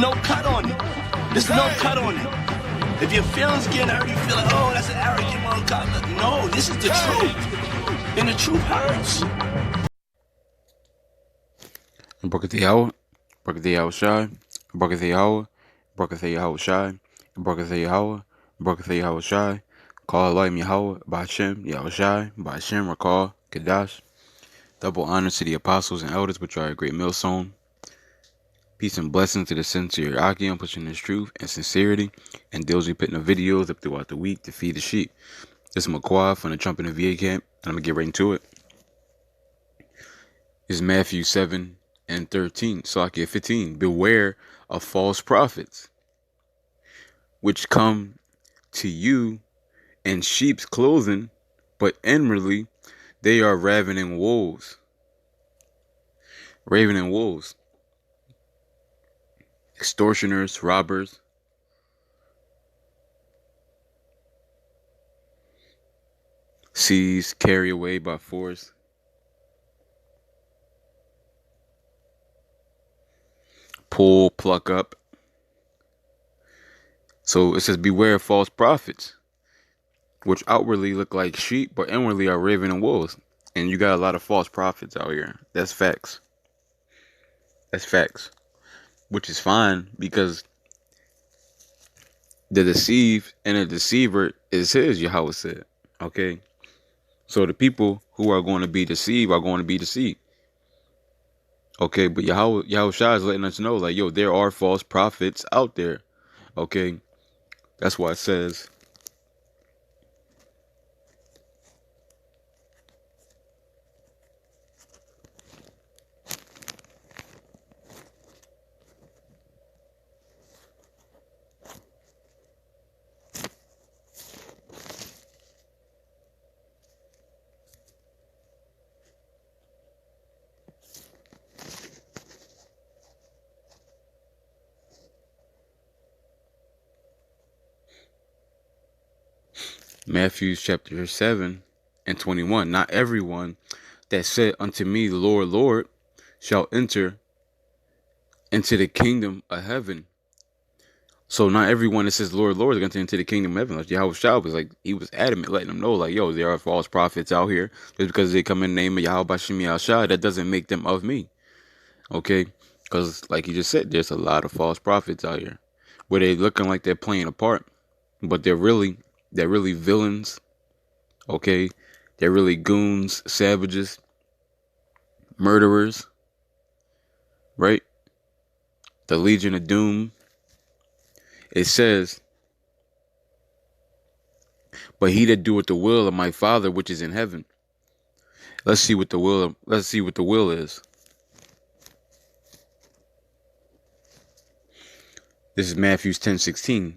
no cut on it. There's no cut on it. If your feelings getting hurt, you feel like, oh, that's an arrogant motherfucker. No, this is the truth. And the truth hurts. Barakatah Yahweh, Barakatah Yahweh Shai, Barakatah Yahweh, Barakatah Yahweh Shai, Barakatah Yahweh, Barakatah Yahweh Shai, Call Elohim Yahweh, Ba'ashem, Yahweh Shai, Ba'ashem, Rakal, Kadash. Double honor to the apostles and elders, which are a great millstone. Peace and blessings to the sincere Akim, pushing this truth and sincerity, and those who putting the videos up throughout the week to feed the sheep. This is McQuad from the Trump and the VA camp, and I'm going to get right into it. This is Matthew 7 and 13, Salakia 15. Beware of false prophets, which come to you in sheep's clothing, but inwardly they are ravening wolves. Ravening wolves. Extortioners, robbers, seize, carry away by force, pull, pluck up. So it says, beware of false prophets, which outwardly look like sheep, but inwardly are ravening wolves. And you got a lot of false prophets out here. That's facts. That's facts. Which is fine, because the deceived and the deceiver is his, Yahweh said. Okay? So the people who are going to be deceived are going to be deceived. Okay? But Yahweh Shai is letting us know, like, yo, there are false prophets out there. Okay? That's why it says, Matthew chapter 7 and 21. Not everyone that said unto me, Lord, Lord, shall enter into the kingdom of heaven. So not everyone that says, Lord, Lord, is going to enter into the kingdom of heaven. Like Yahweh Shai was like, he was adamant, letting them know, like, yo, there are false prophets out here. Just because they come in the name of Yahweh Ba'ashem Yahweh Shai, that doesn't make them of me. Okay? Because like he just said, there's a lot of false prophets out here where they're looking like they're playing a part, but they're really villains. Okay, they're really goons, savages, murderers, right? The Legion of Doom. It says, but he that doeth the will of my Father which is in heaven. Let's see what the will is. This is Matthew 10:16.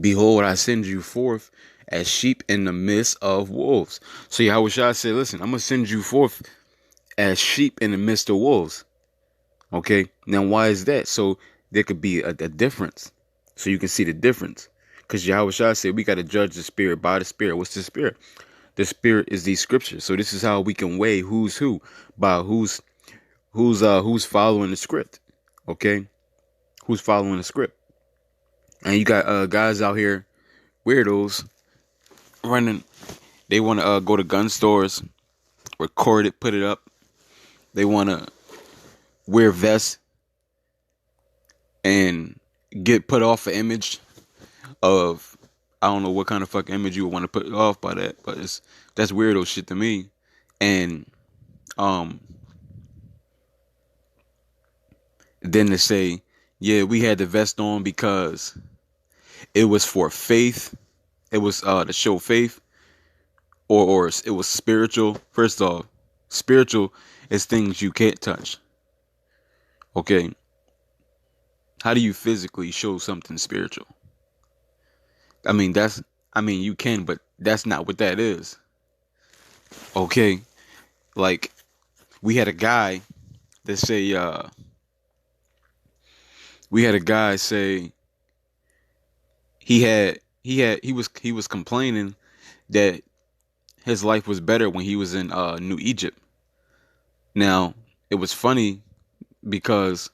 Behold, I send you forth as sheep in the midst of wolves. So Yahweh Shai said, listen, I'm going to send you forth as sheep in the midst of wolves. Okay, now why is that? So there could be a difference. So you can see the difference. Because Yahweh Shai said we got to judge the spirit by the spirit. What's the spirit? The spirit is these scriptures. So this is how we can weigh who's who by who's following the script. Okay, who's following the script? And you got guys out here, weirdos, running. They want to go to gun stores, record it, put it up. They want to wear vests and get put off an image of, I don't know what kind of fucking image you would want to put off by that, but that's weirdo shit to me. And then to say, yeah, we had the vest on because it was for faith. It was to show faith, or it was spiritual. First off, spiritual is things you can't touch. Okay. How do you physically show something spiritual? I mean, you can, but that's not what that is. Okay. Like, we had a guy that say, he was complaining that his life was better when he was in New Egypt. Now, it was funny because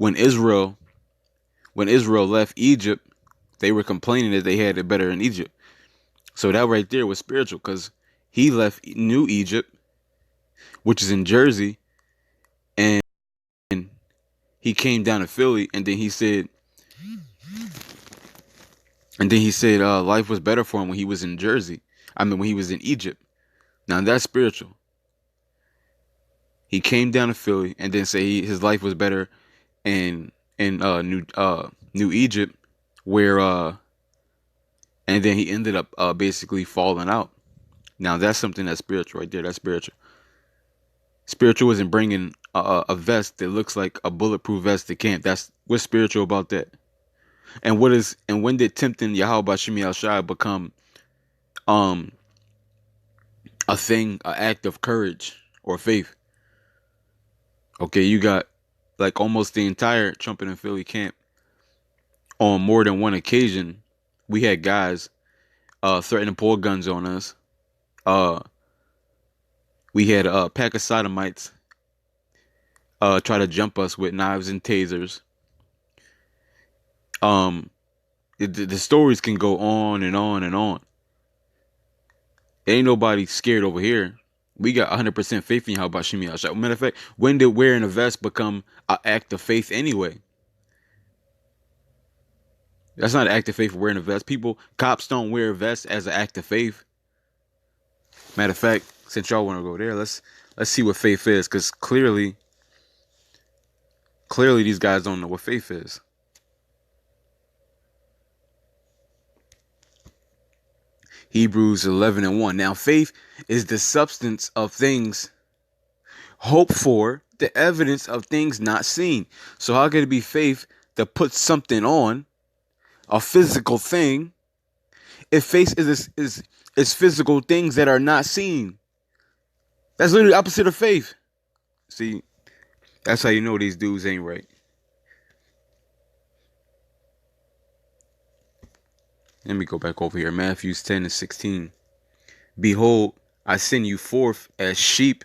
when Israel left Egypt, they were complaining that they had it better in Egypt. So that right there was spiritual, because he left New Egypt, which is in Jersey, and he came down to Philly, and then he said life was better for him when he was in Jersey. I mean, when he was in Egypt. Now that's spiritual. He came down to Philly and then say his life was better in New Egypt, where and then he ended up basically falling out. Now that's something that's spiritual right there. That's spiritual. Spiritual isn't bringing a vest that looks like a bulletproof vest to camp. That's what's spiritual about that. And when did tempting Yahweh Bashim Yahshai become a thing, an act of courage or faith? Okay, you got like almost the entire Trumpet and Philly camp. On more than one occasion, we had guys threatening to pull guns on us. We had a pack of sodomites try to jump us with knives and tasers. The stories can go on and on and on. Ain't nobody scared over here. We got 100% faith in Yahweh Bashim Yahshai. Matter of fact, when did wearing a vest become an act of faith anyway? That's not an act of faith for wearing a vest. Cops don't wear vests as an act of faith. Matter of fact, since y'all want to go there, let's see what faith is, because clearly these guys don't know what faith is. Hebrews 11:1. Now faith is the substance of things hoped for, the evidence of things not seen. So how could it be faith to put something on, a physical thing, if faith is physical things that are not seen? That's literally opposite of faith. See, that's how you know these dudes ain't right. Let me go back over here. Matthew 10:16. Behold, I send you forth as sheep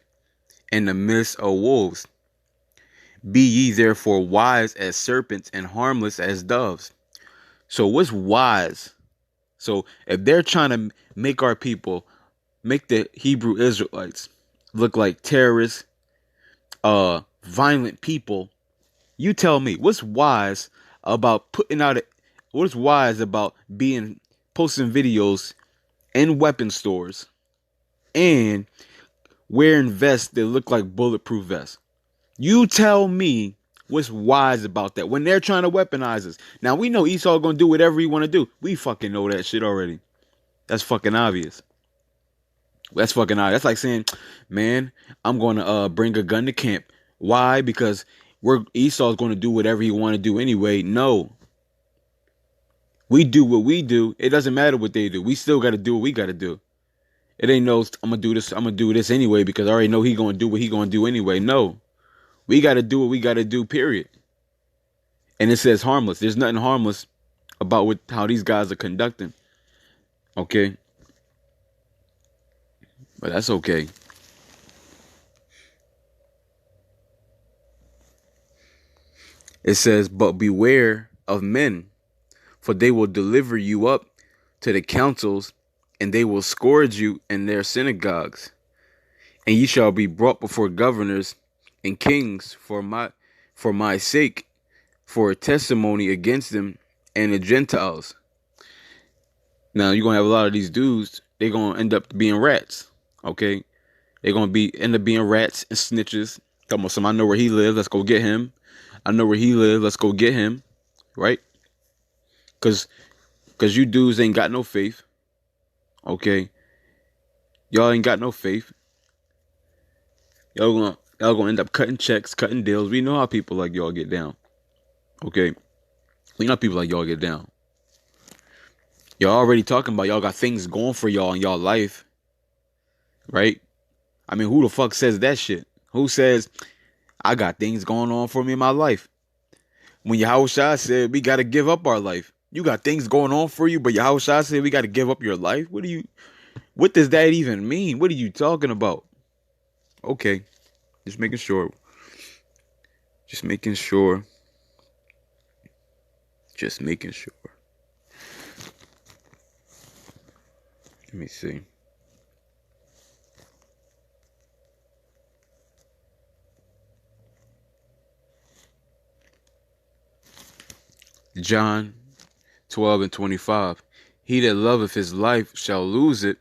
in the midst of wolves. Be ye therefore wise as serpents and harmless as doves. So what's wise? So if they're trying to make our people, make the Hebrew Israelites look like terrorists, violent people, you tell me, what's wise about what's wise about posting videos in weapon stores and wearing vests that look like bulletproof vests? You tell me what's wise about that when they're trying to weaponize us. Now we know Esau gonna do whatever he want to do. We fucking know that shit already. That's fucking obvious. That's fucking obvious. That's like saying, man, I'm gonna bring a gun to camp. Why? Because Esau's gonna do whatever he want to do anyway. No. We do what we do. It doesn't matter what they do. We still got to do what we got to do. It ain't no, I'm going to do this anyway because I already know he going to do what he going to do anyway. No. We got to do what we got to do, period. And it says harmless. There's nothing harmless about how these guys are conducting. Okay? But that's okay. It says, but beware of men, for they will deliver you up to the councils, and they will scourge you in their synagogues. And ye shall be brought before governors and kings for my sake, for a testimony against them and the Gentiles. Now you're gonna have a lot of these dudes. They're gonna end up being rats. Okay, they're gonna end up being rats and snitches. Come on, I know where he lives. Let's go get him. I know where he lives. Let's go get him. Right? Cause you dudes ain't got no faith. Okay. Y'all ain't got no faith. Y'all gonna end up cutting checks, cutting deals. We know how people like y'all get down. Okay. We know how people like y'all get down. Y'all already talking about y'all got things going for y'all in y'all life. Right? I mean, who the fuck says that shit? Who says, I got things going on for me in my life? When Yahushua said we gotta give up our life. You got things going on for you, but Yahushua said we gotta give up your life? What does that even mean? What are you talking about? Okay. Just making sure. Just making sure. Let me see. John 12:25. He that loveth his life shall lose it,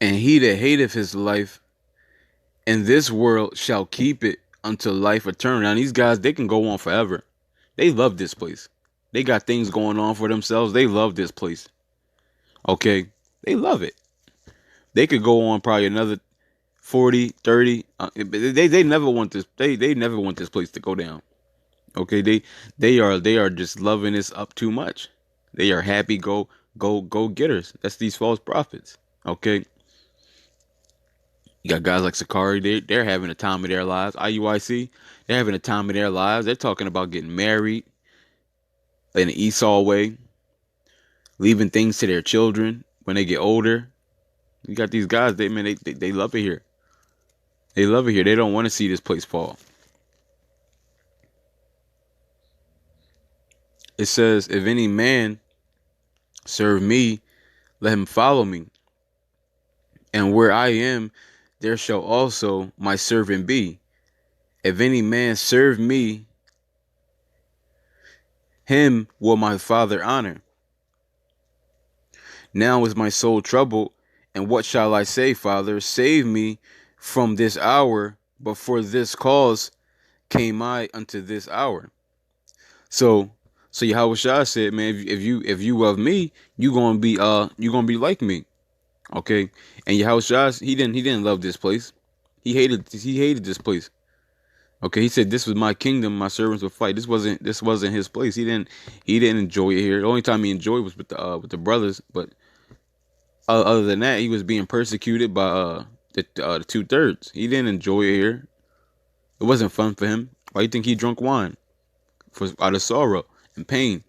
and he that hateth his life in this world shall keep it unto life eternal. Now these guys, they can go on forever. They love this place. They got things going on for themselves. They love this place. Okay? They love it. They could go on probably another 40, 30. They never want this. They never want this place to go down. Okay? They are just loving this up too much. They are happy go getters. That's these false prophets. Okay? You got guys like Sakari, they're having a time of their lives. IUIC, they're having a time of their lives. They're talking about getting married in the Esau way, leaving things to their children when they get older. You got these guys, they love it here. They love it here. They don't want to see this place fall. It says, if any man serve me, let him follow me. And where I am, there shall also my servant be. If any man serve me, him will my Father honor. Now is my soul troubled, and what shall I say, Father? Save me from this hour, but for this cause came I unto this hour. So Yahweh Shah said, man, if you love me, you gonna be like me. Okay, and Yahushua, he didn't love this place. He hated this place. Okay, he said this was my kingdom, my servants would fight. This wasn't his place. He didn't enjoy it here. The only time he enjoyed was with the brothers. But other than that, he was being persecuted by the 2/3. He didn't enjoy it here. It wasn't fun for him. Why do you think he drank wine? Out of sorrow and pain.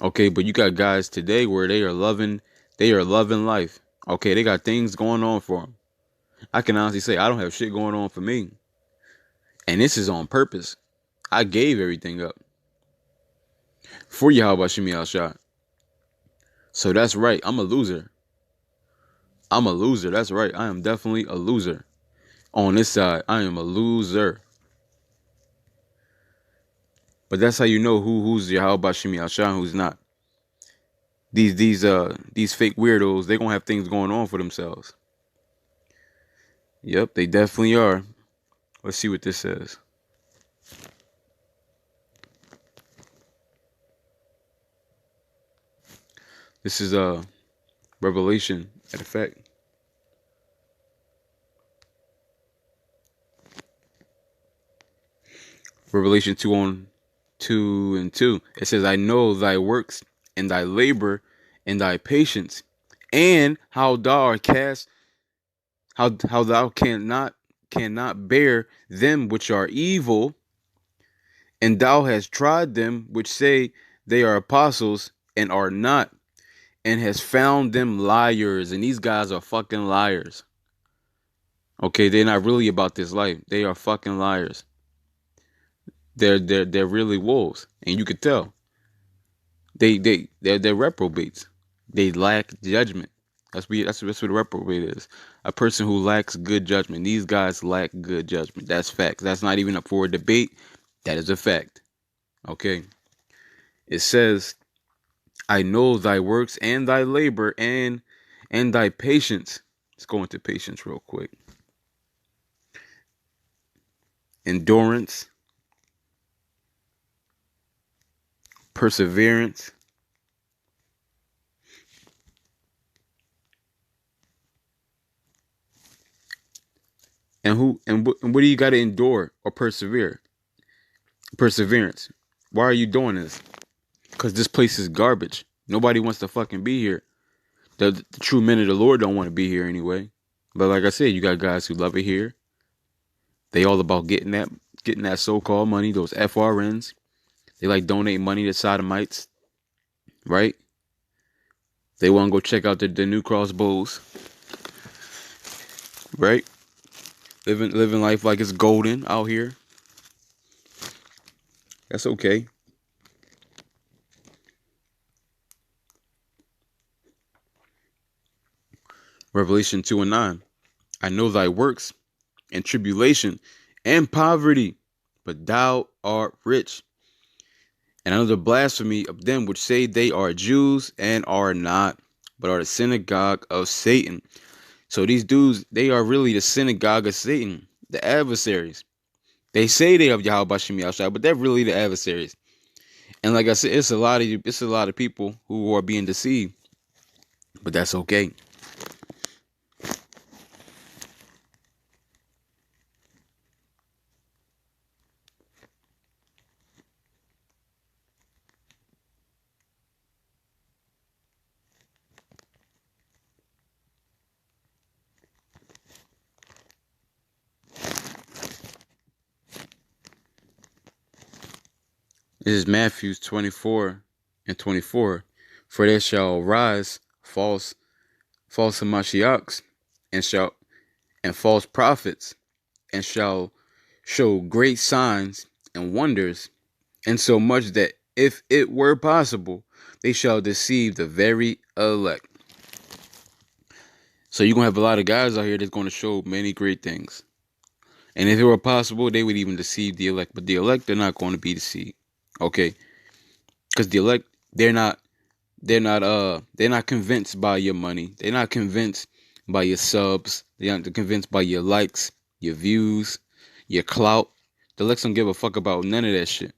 Okay, but you got guys today where they are loving life. Okay, they got things going on for them. I can honestly say I don't have shit going on for me. And this is on purpose. I gave everything up for Yahweh Shemi Al-Shah. So that's right. I'm a loser. That's right. I am definitely a loser. On this side, I am a loser. But that's how you know who's Yahweh Shemi Al-Shah and who's not. These fake weirdos, they gonna have things going on for themselves. Yep, they definitely are. Let's see what this says. This is Revelation at effect. Revelation 2:2. It says, I know thy works and thy labor and thy patience, and how thou art cast, how thou cannot bear them which are evil, and thou hast tried them which say they are apostles and are not, and has found them liars. And these guys are fucking liars. Okay, they're not really about this life. They are fucking liars. They're really wolves, and you could tell. They're reprobates. They lack judgment. That's what a reprobate is. A person who lacks good judgment. These guys lack good judgment. That's facts. That's not even up for a debate. That is a fact. Okay. It says, I know thy works and thy labor and thy patience. Let's go into patience real quick. Endurance. Perseverance. And what do you got to endure or persevere? Perseverance. Why are you doing this? Because this place is garbage. Nobody wants to fucking be here. The true men of the Lord don't want to be here anyway. But like I said, you got guys who love it here. They all about getting that so-called money, those FRNs. They like donate money to sodomites, right? They want to go check out the new crossbows, right? Living life like it's golden out here. That's okay. Revelation 2 and 9. I know thy works and tribulation and poverty, but thou art rich. And another blasphemy of them which say they are Jews and are not, but are the synagogue of Satan. So these dudes, they are really the synagogue of Satan, the adversaries. They say they have Yahweh Bashim Yahshua, but they're really the adversaries. And like I said, it's a lot of people who are being deceived, but that's okay. This is Matthew 24 and 24. For there shall arise false Mashiachs and false prophets, and shall show great signs and wonders, and so much that if it were possible, they shall deceive the very elect. So you're going to have a lot of guys out here that's going to show many great things. And if it were possible, they would even deceive the elect. But the elect, they're not going to be deceived. Okay? Because the elect, they're not convinced by your money. They're not convinced by your subs. They're not convinced by your likes, your views, your clout. The elects don't give a fuck about none of that shit.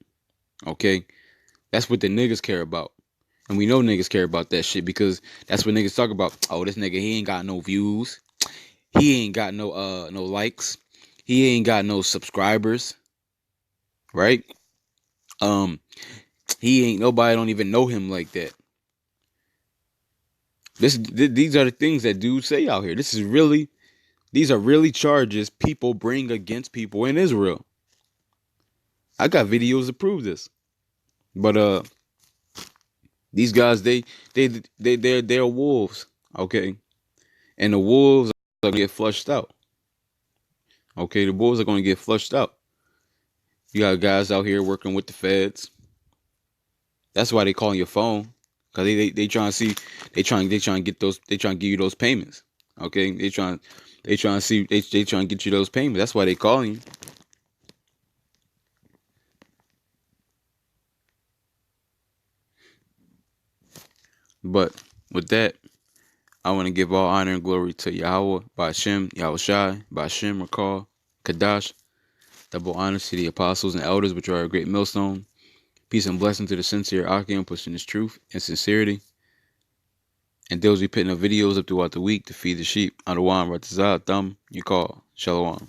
Okay? That's what the niggas care about. And we know niggas care about that shit because that's what niggas talk about. Oh, this nigga, he ain't got no views. He ain't got no likes. He ain't got no subscribers. Right? He ain't, nobody don't even know him like that. These are the things that dudes say out here. These are really charges people bring against people in Israel. I got videos to prove this. But these guys, they're wolves, okay? And the wolves are gonna get flushed out. Okay, the wolves are gonna get flushed out. You got guys out here working with the feds. That's why they calling your phone. Cause they trying to see, they trying to give you those payments. Okay, they trying to get you those payments. That's why they calling you. But with that, I want to give all honor and glory to Yahweh, Ba'ashem, Yahushai, Ba'ashem, Rakal, Kadash. Double honor to the apostles and elders, which are a great millstone. Peace and blessing to the sincere Akim, pushing his truth and sincerity. And those be putting up videos up throughout the week to feed the sheep. Adawan, Ratazah, Thumb, you call. Shalom.